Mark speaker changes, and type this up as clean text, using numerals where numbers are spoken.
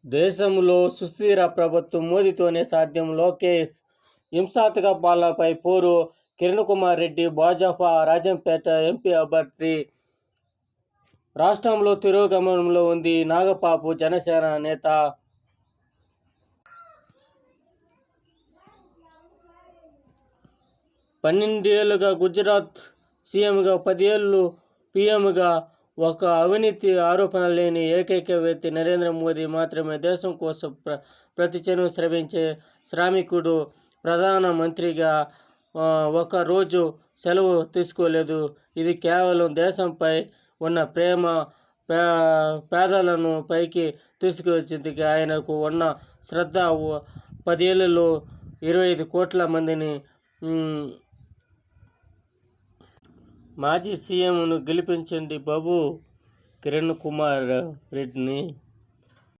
Speaker 1: దేశంలో సుస్థిర ప్రభుత్వం మోదీతోనే సాధ్యం. లోకేష్ హింసాత్మక పాలనపై పోరు. కిరణ్ కుమార్ రెడ్డి భాజపా రాజంపేట ఎంపీ అభ్యర్థి. రాష్ట్రంలో తిరోగమనంలో ఉంది నాగబాబు జనసేన నేత. 12 ఏళ్లుగా గుజరాత్ సీఎంగా, 10 ఏళ్లు పీఎంగా ఒక అవినీతి ఆరోపణ లేని ఏకైక వ్యక్తి నరేంద్ర మోదీ మాత్రమే. దేశం కోసం ప్రతిక్షణం శ్రమించే శ్రామికుడు. ప్రధానమంత్రిగా ఒక రోజు సెలవు తీసుకోలేదు. ఇది కేవలం దేశంపై ఉన్న ప్రేమ, పేదలను పైకి తీసుకువచ్చింది. ఆయనకు ఉన్న శ్రద్ధ 10 ఏళ్లలో 25 కోట్ల మందిని మాజీ సీఎంను గెలిపించండి బాబు కిరణ్ కుమార్ రెడ్డిని.